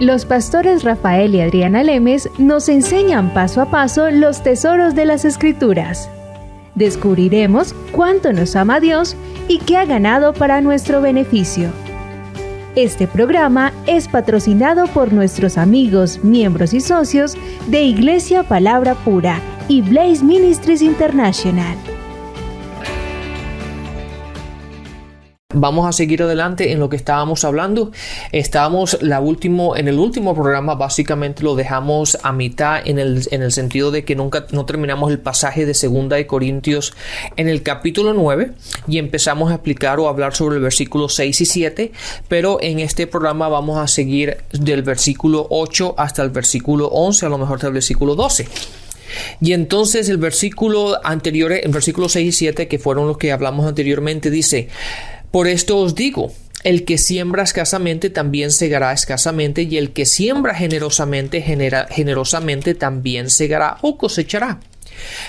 Los pastores Rafael y Adriana Lemes nos enseñan paso a paso los tesoros de las Escrituras. Descubriremos cuánto nos ama Dios y qué ha ganado para nuestro beneficio. Este programa es patrocinado por nuestros amigos, miembros y socios de Iglesia Palabra Pura y Blaze Ministries International. Vamos a seguir adelante en lo que estábamos hablando. En el último programa básicamente lo dejamos a mitad en el sentido de que no terminamos el pasaje de 2 de Corintios en el capítulo 9 y empezamos a explicar o hablar sobre el versículo 6 y 7, pero en este programa vamos a seguir del versículo 8 hasta el versículo 11, a lo mejor hasta el versículo 12. Y entonces el versículo anterior, el versículo 6 y 7, que fueron los que hablamos anteriormente, dice: por esto os digo, el que siembra escasamente también segará escasamente, y el que siembra generosamente también segará o cosechará.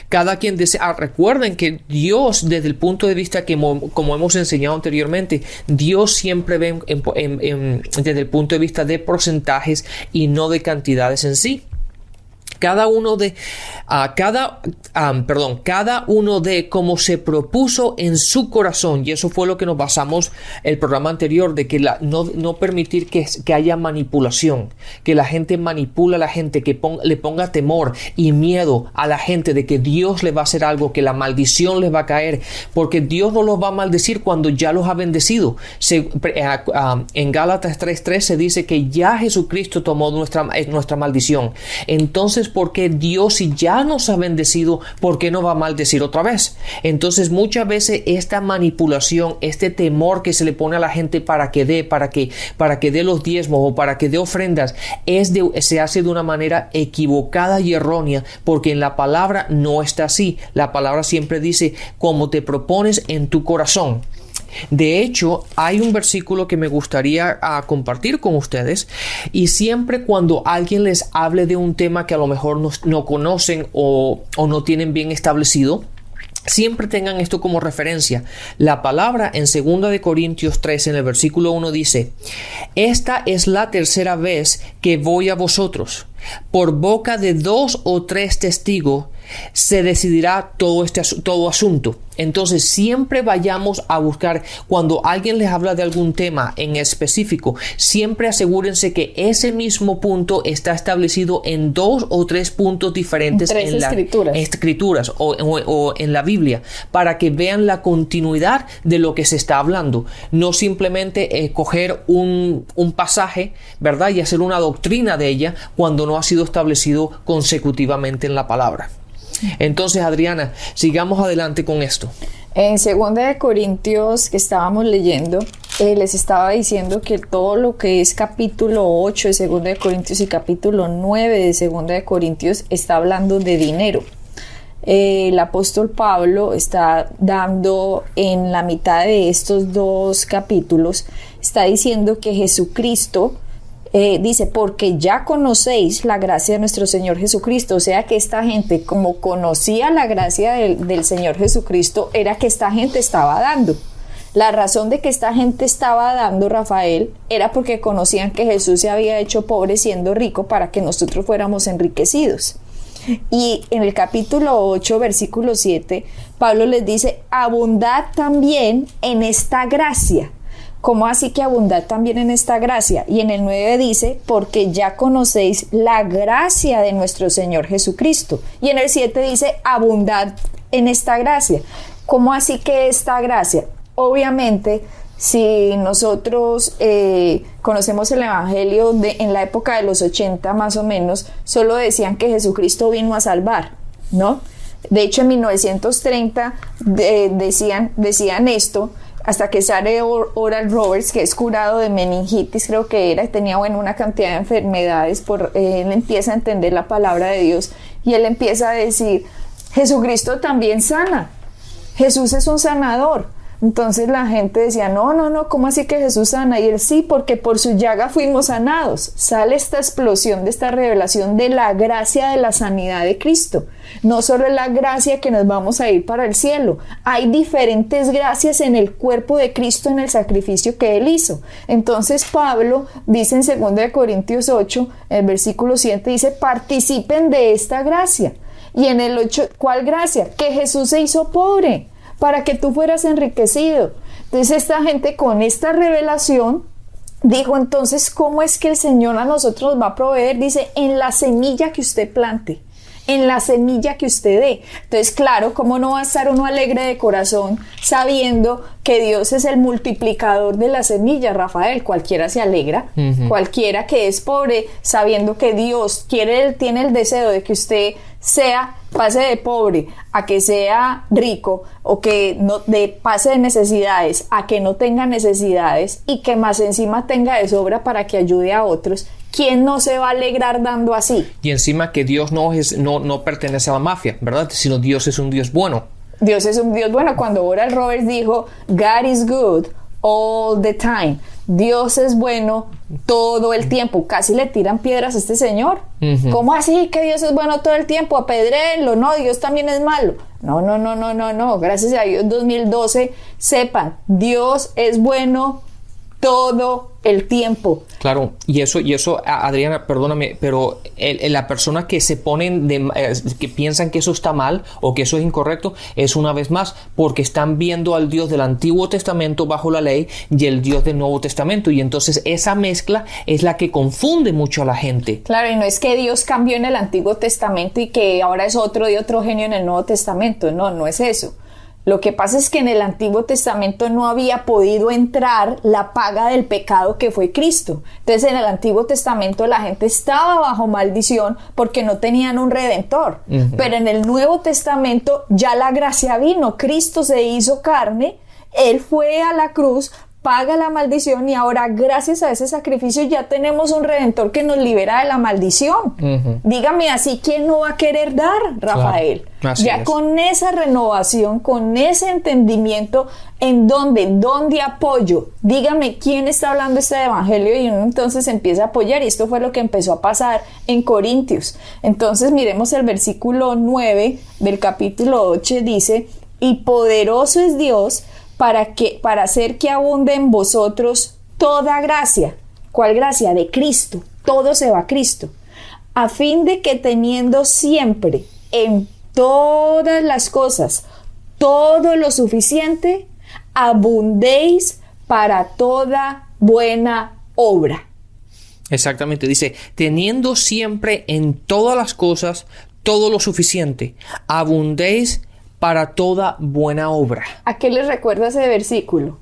Cada quien desea. Recuerden que Dios, desde el punto de vista que, como hemos enseñado anteriormente, Dios siempre ve desde el punto de vista de porcentajes y no de cantidades en sí. Cada uno de como se propuso en su corazón, y eso fue lo que nos basamos el programa anterior, de que no permitir que haya manipulación, que la gente manipula a la gente, que le ponga temor y miedo a la gente de que Dios le va a hacer algo, que la maldición les va a caer, porque Dios no los va a maldecir cuando ya los ha bendecido. En Gálatas 3:3 se dice que ya Jesucristo tomó nuestra maldición. Entonces, ¿por qué Dios, si ya nos ha bendecido, por qué no va a maldecir otra vez? Entonces, muchas veces esta manipulación, este temor que se le pone a la gente para que dé los diezmos o para que dé ofrendas, se hace de una manera equivocada y errónea, porque en la palabra no está así. La palabra siempre dice: como te propones en tu corazón. De hecho, hay un versículo que me gustaría compartir con ustedes, y siempre cuando alguien les hable de un tema que a lo mejor no conocen o no tienen bien establecido, siempre tengan esto como referencia. La palabra en 2 de Corintios 3, en el versículo 1 dice: esta es la tercera vez que voy a vosotros. Por boca de 2 o 3 testigos se decidirá todo asunto. Entonces, siempre vayamos a buscar, cuando alguien les habla de algún tema en específico, siempre asegúrense que ese mismo punto está establecido en 2 o 3 puntos diferentes en las escrituras o en la Biblia, para que vean la continuidad de lo que se está hablando. No simplemente coger un pasaje, ¿verdad?, y hacer una doctrina de ella cuando no ha sido establecido consecutivamente en la palabra. Entonces, Adriana, sigamos adelante con esto. En 2 de Corintios, que estábamos leyendo, les estaba diciendo que todo lo que es capítulo 8 de 2 de Corintios y capítulo 9 de 2 de Corintios está hablando de dinero. El apóstol Pablo está dando en la mitad de estos dos capítulos, está diciendo que Jesucristo dice: porque ya conocéis la gracia de nuestro Señor Jesucristo. O sea que esta gente, como conocía la gracia del Señor Jesucristo, era que esta gente estaba dando. La razón de que esta gente estaba dando, Rafael, era porque conocían que Jesús se había hecho pobre siendo rico para que nosotros fuéramos enriquecidos. Y en el capítulo 8, versículo 7, Pablo les dice: abundad también en esta gracia. ¿Cómo así que abundad también en esta gracia? Y en el 9 dice: porque ya conocéis la gracia de nuestro Señor Jesucristo. Y en el 7 dice: abundad en esta gracia. ¿Cómo así que esta gracia? Obviamente, si nosotros conocemos el Evangelio en la época de los 80 más o menos, solo decían que Jesucristo vino a salvar, ¿no? De hecho, en 1930 decían esto, hasta que sale Oral Roberts, que es curado de meningitis, creo que era, y tenía una cantidad de enfermedades. Él empieza a entender la palabra de Dios y él empieza a decir: Jesucristo también sana, Jesús es un sanador. Entonces la gente decía, no, no, no, ¿cómo así que Jesús sana? Y él, sí, porque por su llaga fuimos sanados. Sale esta explosión de esta revelación de la gracia de la sanidad de Cristo. No solo es la gracia que nos vamos a ir para el cielo, hay diferentes gracias en el cuerpo de Cristo, en el sacrificio que Él hizo. Entonces Pablo dice en 2 Corintios 8, el versículo 7, dice, participen de esta gracia. Y en el 8, ¿cuál gracia? Que Jesús se hizo pobre para que tú fueras enriquecido. Entonces esta gente con esta revelación dijo, entonces, ¿cómo es que el Señor a nosotros nos va a proveer? Dice, en la semilla que usted plante, en la semilla que usted dé. Entonces, claro, ¿cómo no va a estar uno alegre de corazón sabiendo que Dios es el multiplicador de la semilla, Rafael? Cualquiera se alegra, cualquiera que es pobre, sabiendo que Dios tiene el deseo de que usted pase de pobre a que sea rico, o que pase de necesidades a que no tenga necesidades, y que más encima tenga de sobra para que ayude a otros. ¿Quién no se va a alegrar dando así? Y encima que Dios no pertenece a la mafia, ¿verdad? Sino Dios es un Dios bueno. Dios es un Dios bueno. Cuando Oral Roberts dijo, God is good all the time. Dios es bueno todo el tiempo. Casi le tiran piedras a este señor. ¿Cómo así que Dios es bueno todo el tiempo? Apedréenlo. No, Dios también es malo. No. Gracias a Dios 2012, sepan, Dios es bueno todo el tiempo. Claro, y eso, Adriana, perdóname, pero la persona que se ponen que piensan que eso está mal o que eso es incorrecto, es una vez más porque están viendo al Dios del Antiguo Testamento bajo la ley y el Dios del Nuevo Testamento, y entonces esa mezcla es la que confunde mucho a la gente. Claro, y no es que Dios cambió en el Antiguo Testamento y que ahora es otro genio en el Nuevo Testamento. No es eso. Lo que pasa es que en el Antiguo Testamento no había podido entrar la paga del pecado que fue Cristo. Entonces en el Antiguo Testamento la gente estaba bajo maldición porque no tenían un redentor. Pero en el Nuevo Testamento ya la gracia vino. Cristo se hizo carne, Él fue a la cruz, paga la maldición, y ahora gracias a ese sacrificio ya tenemos un redentor que nos libera de la maldición. Dígame así, ¿quién no va a querer dar, Rafael? Claro, ya es. Con esa renovación, con ese entendimiento, ¿dónde apoyo? Dígame, ¿quién está hablando este evangelio? Y uno entonces empieza a apoyar, y esto fue lo que empezó a pasar en Corintios. Entonces miremos el versículo 9 del capítulo 8, dice, y poderoso es Dios para hacer que abunde en vosotros toda gracia. ¿Cuál gracia? De Cristo. Todo se va a Cristo. A fin de que teniendo siempre en todas las cosas todo lo suficiente, abundéis para toda buena obra. Exactamente, dice, teniendo siempre en todas las cosas todo lo suficiente, abundéis para toda buena obra. ¿A qué les recuerda ese versículo?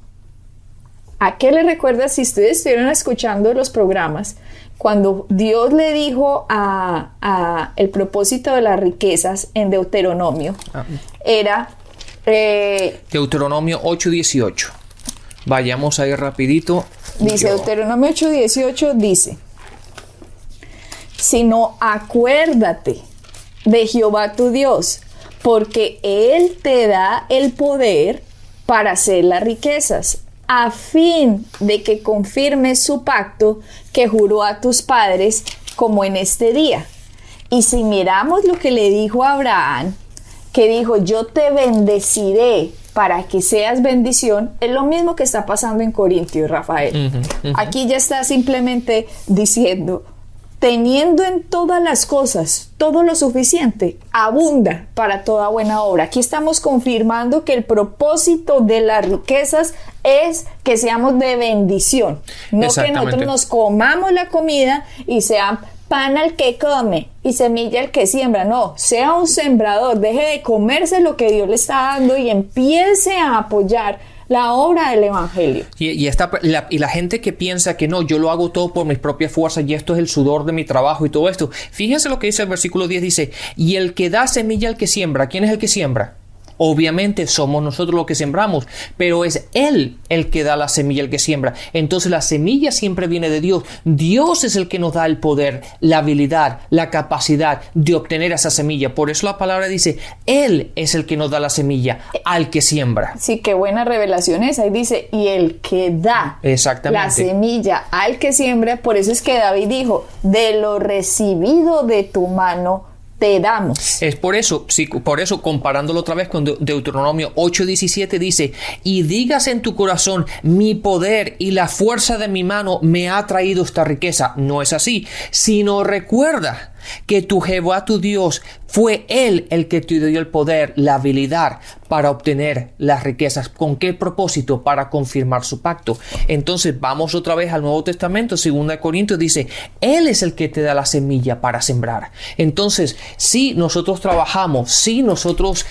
¿A qué les recuerda, si ustedes estuvieron escuchando los programas, cuando Dios le dijo a el propósito de las riquezas en Deuteronomio? Era... Deuteronomio 8:18. Vayamos ahí rapidito. Dice Deuteronomio 8:18, dice, sino acuérdate de Jehová tu Dios, porque Él te da el poder para hacer las riquezas, a fin de que confirmes su pacto que juró a tus padres, como en este día. Y si miramos lo que le dijo a Abraham, que dijo, yo te bendeciré para que seas bendición, es lo mismo que está pasando en Corintios, Rafael. Aquí ya está simplemente diciendo, teniendo en todas las cosas todo lo suficiente, abunda para toda buena obra. Aquí estamos confirmando que el propósito de las riquezas es que seamos de bendición, no que nosotros nos comamos la comida y sea pan al que come y semilla al que siembra. No, sea un sembrador, deje de comerse lo que Dios le está dando y empiece a apoyar la obra del evangelio. Y la gente que piensa que no, yo lo hago todo por mis propias fuerzas y esto es el sudor de mi trabajo y todo esto. Fíjense lo que dice el versículo 10, dice, y el que da semilla al que siembra, ¿quién es el que siembra? Obviamente somos nosotros los que sembramos, pero es Él el que da la semilla, el que siembra. Entonces la semilla siempre viene de Dios. Dios es el que nos da el poder, la habilidad, la capacidad de obtener esa semilla. Por eso la palabra dice, Él es el que nos da la semilla al que siembra. Sí, qué buena revelación es. Ahí dice, y el que da exactamente la semilla al que siembra. Por eso es que David dijo, de lo recibido de tu mano te damos. Es por eso, sí, por eso comparándolo otra vez con Deuteronomio 8:17 dice, y digas en tu corazón, mi poder y la fuerza de mi mano me ha traído esta riqueza. No es así, sino recuerda que tu Jehová tu Dios fue Él el que te dio el poder, la habilidad para obtener las riquezas. ¿Con qué propósito? Para confirmar su pacto. Entonces vamos otra vez al Nuevo Testamento, 2 Corintios dice, Él es el que te da la semilla para sembrar. Entonces, si nosotros trabajamos, si nosotros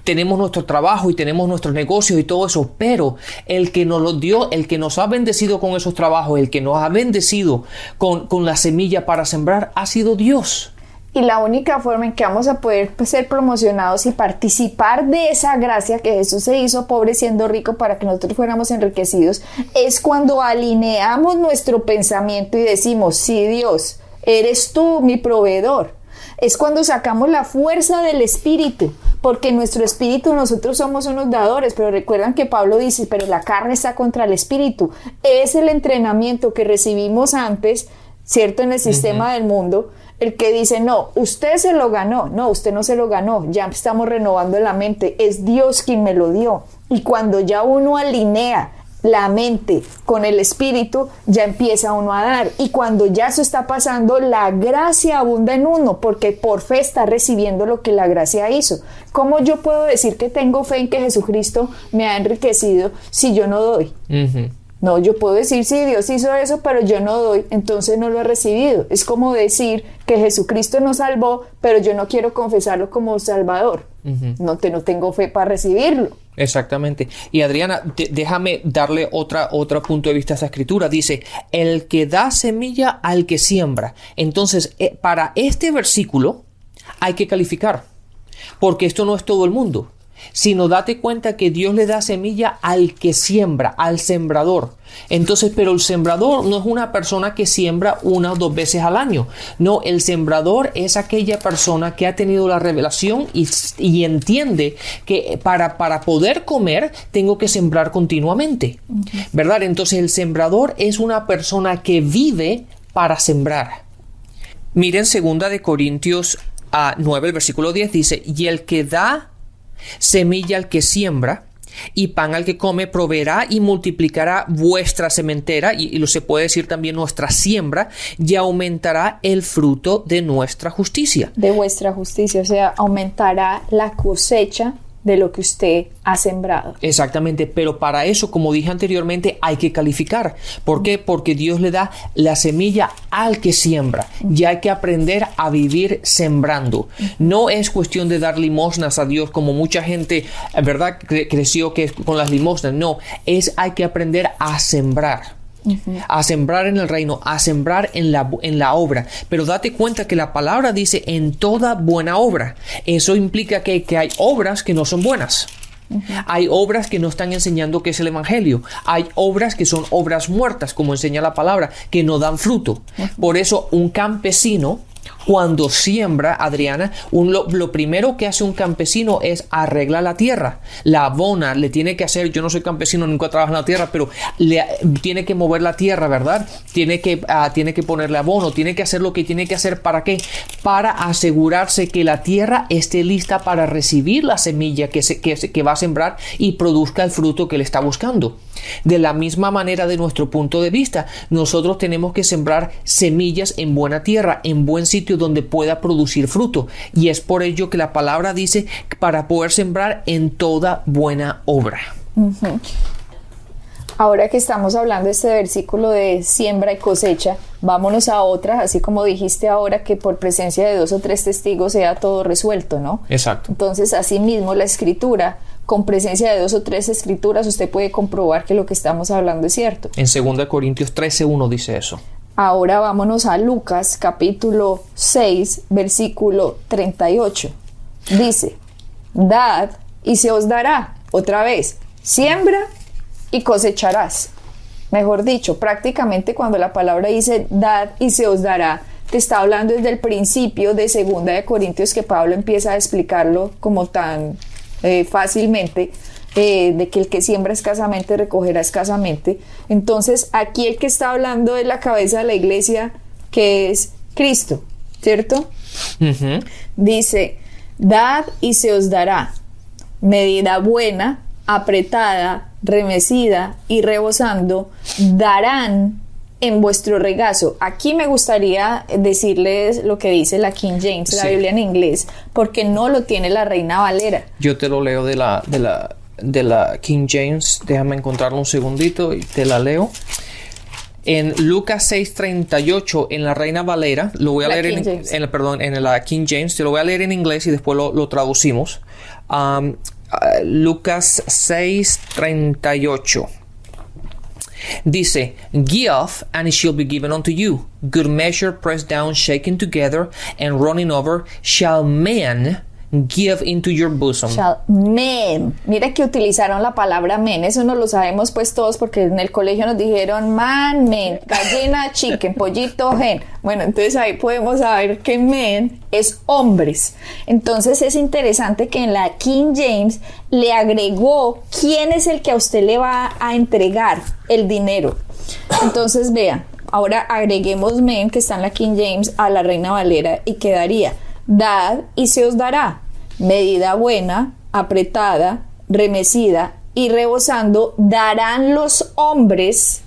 tenemos nuestro trabajo y tenemos nuestros negocios y todo eso, pero el que nos lo dio, el que nos ha bendecido con esos trabajos, el que nos ha bendecido con la semilla para sembrar, ha sido Dios. Y la única forma en que vamos a poder ser promocionados y participar de esa gracia que Jesús se hizo pobre siendo rico para que nosotros fuéramos enriquecidos es cuando alineamos nuestro pensamiento y decimos, sí, Dios, eres tú mi proveedor. Es cuando sacamos la fuerza del espíritu, porque nuestro espíritu, nosotros somos unos dadores, pero recuerdan que Pablo dice, pero la carne está contra el espíritu. Es el entrenamiento que recibimos antes, ¿cierto? En el sistema del mundo, el que dice, no, usted se lo ganó. No, usted no se lo ganó, ya estamos renovando la mente, es Dios quien me lo dio. Y cuando ya uno alinea la mente con el espíritu, ya empieza uno a dar. Y cuando ya eso está pasando, la gracia abunda en uno, porque por fe está recibiendo lo que la gracia hizo. ¿Cómo yo puedo decir que tengo fe en que Jesucristo me ha enriquecido si yo no doy? No, yo puedo decir, sí, Dios hizo eso, pero yo no doy, entonces no lo he recibido. Es como decir que Jesucristo nos salvó, pero yo no quiero confesarlo como Salvador. No tengo fe para recibirlo. Exactamente. Y Adriana, déjame darle otro punto de vista a esa escritura. Dice, el que da semilla al que siembra. Entonces, para este versículo hay que calificar, porque esto no es todo el mundo. Sino date cuenta que Dios le da semilla al que siembra, al sembrador. Entonces, pero el sembrador no es una persona que siembra 1 o 2 veces al año. No, el sembrador es aquella persona que ha tenido la revelación y entiende que para poder comer tengo que sembrar continuamente. ¿Verdad? Entonces, el sembrador es una persona que vive para sembrar. Miren 2 Corintios 9, el versículo 10 dice, y el que da semilla al que siembra y pan al que come, proveerá y multiplicará vuestra sementera, y lo se puede decir también nuestra siembra, y aumentará el fruto de nuestra justicia. De vuestra justicia, o sea, aumentará la cosecha de lo que usted ha sembrado. Exactamente, pero para eso, como dije anteriormente, hay que calificar. ¿Por qué? Porque Dios le da la semilla al que siembra. Y hay que aprender a vivir sembrando. No es cuestión de dar limosnas a Dios como mucha gente, ¿verdad? Creció que con las limosnas. No, hay que aprender a sembrar. A sembrar en el reino, a sembrar en la obra. Pero date cuenta que la palabra dice en toda buena obra. Eso implica que hay obras que no son buenas. Hay obras que no están enseñando qué es el evangelio. Hay obras que son obras muertas, como enseña la palabra, que no dan fruto. Por eso un campesino, cuando siembra, Adriana, lo primero que hace un campesino es arreglar la tierra, la abona, le tiene que hacer, yo no soy campesino, nunca trabajo en la tierra, pero tiene que mover la tierra, ¿verdad? Tiene que ponerle abono, tiene que hacer lo que tiene que hacer. ¿Para qué? Para asegurarse que la tierra esté lista para recibir la semilla que va a sembrar y produzca el fruto que le está buscando. De la misma manera, de nuestro punto de vista, nosotros tenemos que sembrar semillas en buena tierra, en buen sitio donde pueda producir fruto. Y es por ello que la palabra dice para poder sembrar en toda buena obra. Ahora que estamos hablando de este versículo de siembra y cosecha, vámonos a otra, así como dijiste ahora, que por presencia de 2 o 3 testigos sea todo resuelto, ¿no? Exacto. Entonces, asimismo, la escritura, con presencia de 2 o 3 escrituras, usted puede comprobar que lo que estamos hablando es cierto. En 2 Corintios 13:1 dice eso. Ahora vámonos a Lucas, capítulo 6, versículo 38. Dice, dad y se os dará. Otra vez, siembra y cosecharás. Mejor dicho, prácticamente cuando la palabra dice dad y se os dará, te está hablando desde el principio de 2 Corintios, que Pablo empieza a explicarlo como tan fácilmente, de que el que siembra escasamente recogerá escasamente. Entonces aquí el que está hablando es la cabeza de la iglesia, que es Cristo, ¿cierto? Ujú. Dice, dad y se os dará, medida buena, apretada, remecida y rebosando, darán en vuestro regazo. Aquí me gustaría decirles lo que dice la King James, la Sí. Biblia en inglés, porque no lo tiene la Reina Valera. Yo te lo leo de la King James. Déjame encontrarlo un segundito y te la leo. En Lucas 6:38, en la Reina Valera, lo voy a La leer King James. en la King James, te lo voy a leer en inglés y después lo traducimos. Lucas 6:38. Dice, give, and it shall be given unto you. Good measure, pressed down, shaken together, and running over, shall men give into your bosom. Men. Mira que utilizaron la palabra men. Eso no lo sabemos pues todos, porque en el colegio nos dijeron man, men, gallina, chicken, pollito, hen. Bueno, entonces ahí podemos saber que men es hombres. Entonces es interesante que en la King James le agregó quién es el que a usted le va a entregar el dinero. Entonces vean, ahora agreguemos men, que está en la King James, a la Reina Valera, y quedaría dad y se os dará, medida buena, apretada, remecida y rebosando, darán los hombres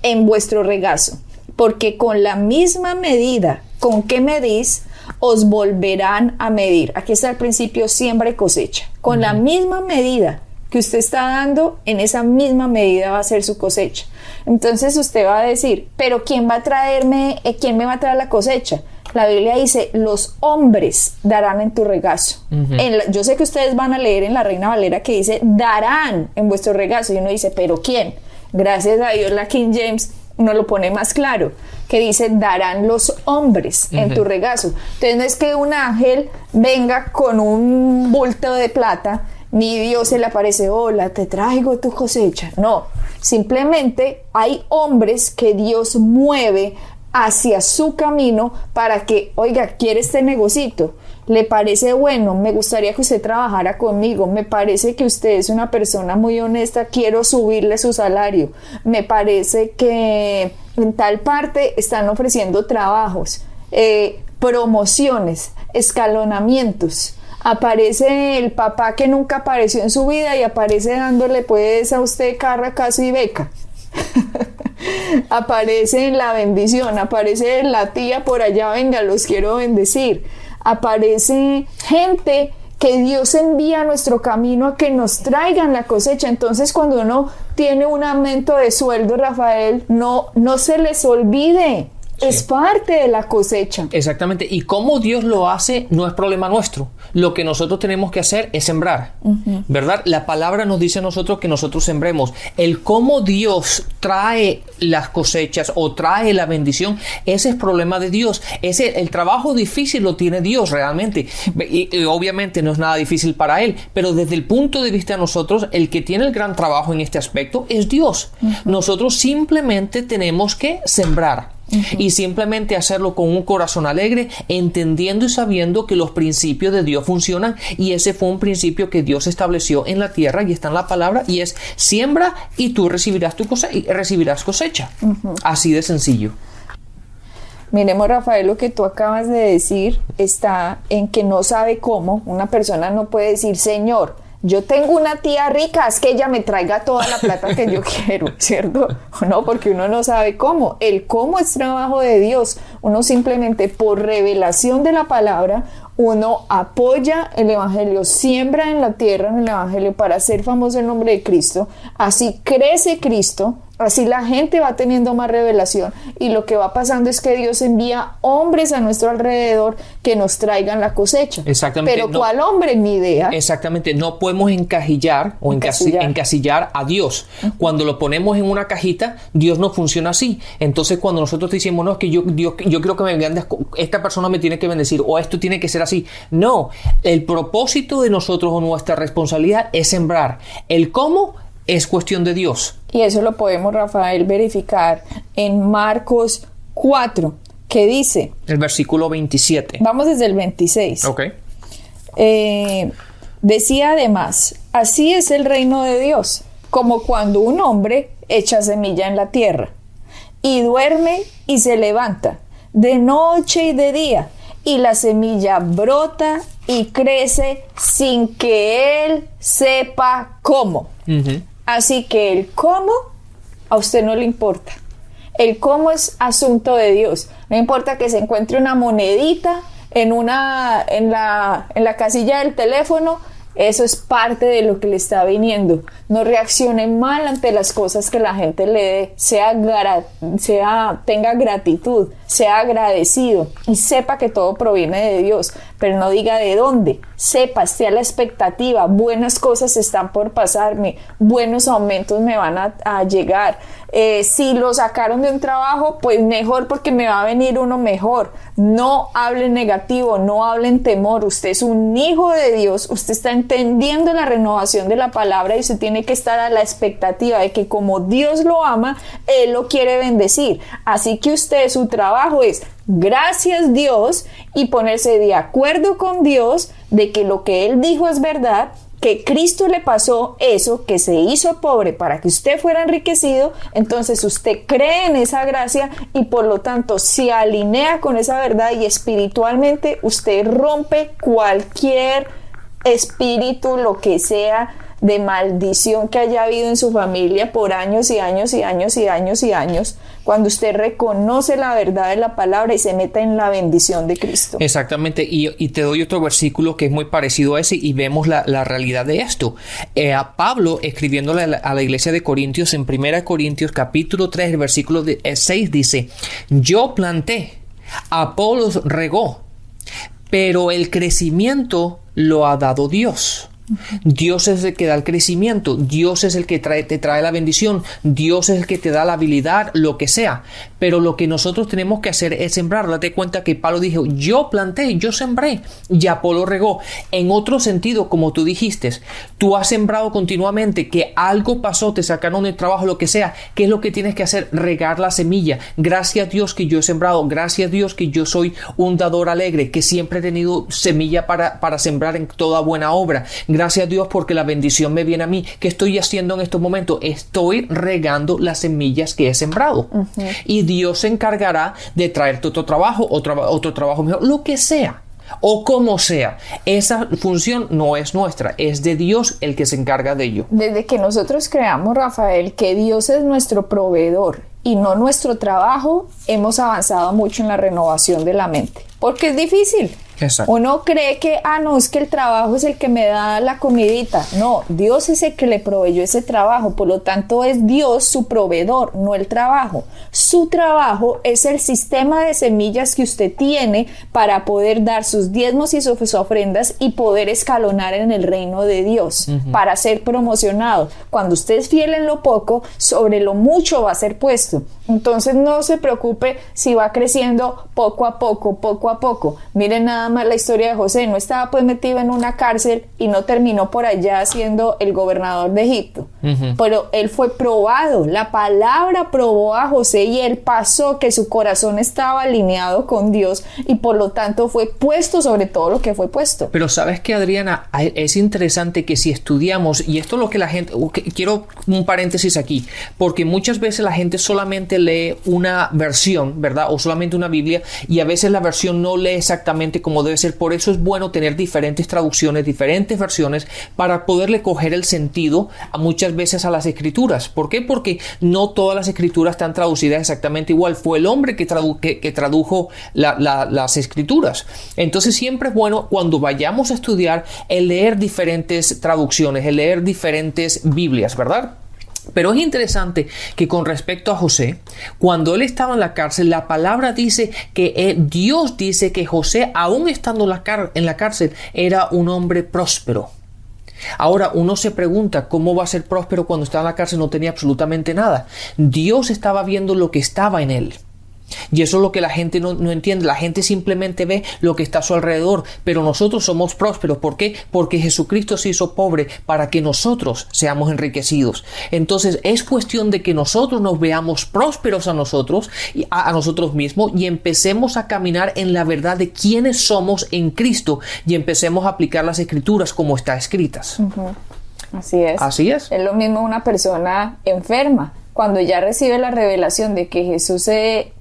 en vuestro regazo, porque con la misma medida con que medís, os volverán a medir. Aquí está el principio, siembra y cosecha. Con la misma medida que usted está dando, en esa misma medida va a ser su cosecha. Entonces usted va a decir, pero ¿quién va a traerme, quién me va a traer la cosecha? La Biblia dice, los hombres darán en tu regazo. Yo sé que ustedes van a leer en la Reina Valera que dice, darán en vuestro regazo. Y uno dice, ¿pero quién? Gracias a Dios la King James nos lo pone más claro, que dice, darán los hombres en tu regazo. Entonces no es que un ángel venga con un bulto de plata, ni Dios se le aparece, hola, te traigo tu cosecha. No, simplemente hay hombres que Dios mueve hacia su camino para que, oiga, quiere este negocito, le parece bueno, me gustaría que usted trabajara conmigo, me parece que usted es una persona muy honesta, quiero subirle su salario, me parece que en tal parte están ofreciendo trabajos, promociones, escalonamientos. Aparece el papá que nunca apareció en su vida y aparece dándole pues a usted carra, caso y beca. Aparece en la bendición, aparece la tía por allá, venga, los quiero bendecir. Aparece gente que Dios envía a nuestro camino a que nos traigan la cosecha. Entonces cuando uno tiene un aumento de sueldo, Rafael, no se les olvide. Sí. Es parte de la cosecha. Exactamente. Y cómo Dios lo hace no es problema nuestro. Lo que nosotros tenemos que hacer es sembrar. ¿Verdad? La palabra nos dice a nosotros que nosotros sembremos. El cómo Dios trae las cosechas o trae la bendición, ese es problema de Dios. El trabajo difícil lo tiene Dios realmente. Y obviamente no es nada difícil para Él. Pero desde el punto de vista de nosotros, el que tiene el gran trabajo en este aspecto es Dios. Nosotros simplemente tenemos que sembrar. Y simplemente hacerlo con un corazón alegre, entendiendo y sabiendo que los principios de Dios funcionan, y ese fue un principio que Dios estableció en la tierra y está en la palabra, y es siembra y tú recibirás cosecha. Así de sencillo. Miremos, Rafael, lo que tú acabas de decir está en que no sabe cómo. Una persona no puede decir, Señor, yo tengo una tía rica, es que ella me traiga toda la plata que yo quiero, ¿cierto? No, porque uno no sabe cómo. El cómo es trabajo de Dios. Uno simplemente por revelación de la palabra, uno apoya el evangelio, siembra en la tierra en el evangelio para hacer famoso el nombre de Cristo. Así crece Cristo Así la gente va teniendo más revelación y lo que va pasando es que Dios envía hombres a nuestro alrededor que nos traigan la cosecha. Exactamente. Pero ¿cuál hombre? Ni idea. Exactamente. No podemos encasillar a Dios. Cuando lo ponemos en una cajita, Dios no funciona así. Entonces cuando nosotros decimos, no, es que yo quiero que me bendiga, esta persona me tiene que bendecir o esto tiene que ser así. No. El propósito de nosotros o nuestra responsabilidad es sembrar. El cómo es cuestión de Dios. Y eso lo podemos, Rafael, verificar en Marcos 4, que dice... El versículo 27. Vamos desde el 26. Ok. Decía además, así es el reino de Dios, como cuando un hombre echa semilla en la tierra, y duerme y se levanta, de noche y de día, y la semilla brota y crece sin que él sepa cómo. Uh-huh. Así que el cómo a usted no le importa. El cómo es asunto de Dios. No importa que se encuentre una monedita en la casilla del teléfono. Eso es parte de lo que le está viniendo. No reaccione mal ante las cosas que la gente le dé. Tenga gratitud, sea agradecido y sepa que todo proviene de Dios. Pero no diga de dónde. Sepa, esté a la expectativa. Buenas cosas están por pasarme. Buenos aumentos me van a llegar. Si lo sacaron de un trabajo, pues mejor, porque me va a venir uno mejor. No hablen negativo, no hablen temor. Usted es un hijo de Dios, usted está entendiendo la renovación de la palabra y usted tiene que estar a la expectativa de que como Dios lo ama, Él lo quiere bendecir. Así que su trabajo es gracias Dios y ponerse de acuerdo con Dios de que lo que Él dijo es verdad, que Cristo le pasó eso, que se hizo pobre para que usted fuera enriquecido. Entonces usted cree en esa gracia y por lo tanto se alinea con esa verdad y espiritualmente usted rompe cualquier espíritu, lo que sea, de maldición que haya habido en su familia por años y años y años y años y años, cuando usted reconoce la verdad de la palabra y se meta en la bendición de Cristo. Exactamente, y te doy otro versículo que es muy parecido a ese y vemos la realidad de esto. A Pablo, escribiéndole a la iglesia de Corintios, en 1 Corintios capítulo 3, el versículo 6 dice: yo planté, Apolos regó, pero el crecimiento lo ha dado Dios. Dios es el que da el crecimiento, Dios es el que te trae la bendición, Dios es el que te da la habilidad, lo que sea. Pero lo que nosotros tenemos que hacer es sembrar. Date cuenta que Pablo dijo: yo planté, yo sembré, y Apolo regó. En otro sentido, como tú dijiste, tú has sembrado continuamente, que algo pasó, te sacaron del trabajo, lo que sea. ¿Qué es lo que tienes que hacer? Regar la semilla. Gracias a Dios que yo he sembrado, gracias a Dios que yo soy un dador alegre, que siempre he tenido semilla para sembrar en toda buena obra. Gracias a Dios porque la bendición me viene a mí. ¿Qué estoy haciendo en estos momentos? Estoy regando las semillas que he sembrado. Uh-huh. Y Dios se encargará de traerte otro trabajo mejor, lo que sea. O como sea, esa función no es nuestra, es de Dios el que se encarga de ello. Desde que nosotros creamos, Rafael, que Dios es nuestro proveedor y no nuestro trabajo, hemos avanzado mucho en la renovación de la mente, porque es difícil. Exacto. Uno cree que, no, es que el trabajo es el que me da la comidita. No, Dios es el que le proveyó ese trabajo, por lo tanto es Dios su proveedor, no el trabajo. Su trabajo es el sistema de semillas que usted tiene para poder dar sus diezmos y sus ofrendas y poder escalonar en el reino de Dios, uh-huh, para ser promocionado. Cuando usted es fiel en lo poco, sobre lo mucho va a ser puesto. Entonces no se preocupe si va creciendo poco a poco. Miren nada más la historia de José. No estaba pues metido en una cárcel y no terminó por allá siendo el gobernador de Egipto. Uh-huh. Pero él fue probado. La palabra probó a José y él pasó, que su corazón estaba alineado con Dios y por lo tanto fue puesto sobre todo lo que fue puesto. Pero sabes que, Adriana, es interesante que si estudiamos, y esto es lo que la gente, quiero un paréntesis aquí, porque muchas veces la gente solamente lee una versión, ¿verdad? O solamente una Biblia, y a veces la versión no lee exactamente como debe ser. Por eso es bueno tener diferentes traducciones, diferentes versiones, para poderle coger el sentido muchas veces a las escrituras. ¿Por qué? Porque no todas las escrituras están traducidas exactamente igual. Fue el hombre que tradujo las escrituras. Entonces siempre es bueno, cuando vayamos a estudiar, el leer diferentes traducciones, el leer diferentes Biblias, ¿verdad? Pero es interesante que con respecto a José, cuando él estaba en la cárcel, la palabra dice que Dios dice que José, aún estando en la cárcel, era un hombre próspero. Ahora uno se pregunta cómo va a ser próspero cuando estaba en la cárcel, no tenía absolutamente nada. Dios estaba viendo lo que estaba en él. Y eso es lo que la gente no entiende. La gente simplemente ve lo que está a su alrededor, pero nosotros somos prósperos. ¿Por qué? Porque Jesucristo se hizo pobre para que nosotros seamos enriquecidos. Entonces es cuestión de que nosotros nos veamos prósperos a nosotros mismos y empecemos a caminar en la verdad de quiénes somos en Cristo y empecemos a aplicar las Escrituras como están escritas. Así es. Así es. Es lo mismo una persona enferma. Cuando ya recibe la revelación de que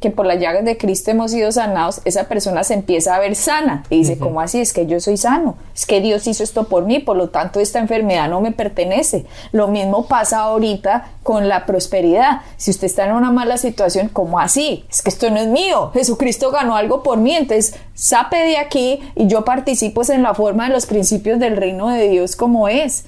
que por las llagas de Cristo hemos sido sanados, esa persona se empieza a ver sana y dice, ¿cómo así? Es que yo soy sano, es que Dios hizo esto por mí, por lo tanto esta enfermedad no me pertenece. Lo mismo pasa ahorita con la prosperidad. Si usted está en una mala situación, ¿cómo así? Es que esto no es mío, Jesucristo ganó algo por mí, entonces sape de aquí y yo participo en la forma de los principios del reino de Dios como es.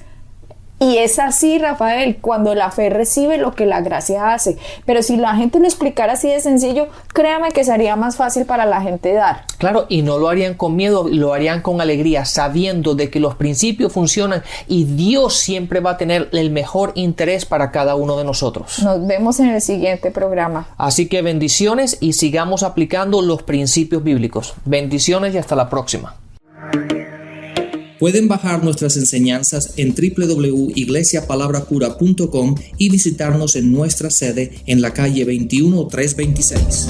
Y es así, Rafael, cuando la fe recibe lo que la gracia hace. Pero si la gente lo explicara así de sencillo, créame que sería más fácil para la gente dar. Claro, y no lo harían con miedo, lo harían con alegría, sabiendo de que los principios funcionan y Dios siempre va a tener el mejor interés para cada uno de nosotros. Nos vemos en el siguiente programa. Así que bendiciones y sigamos aplicando los principios bíblicos. Bendiciones y hasta la próxima. Pueden bajar nuestras enseñanzas en www.iglesiapalabracura.com y visitarnos en nuestra sede en la calle 21326.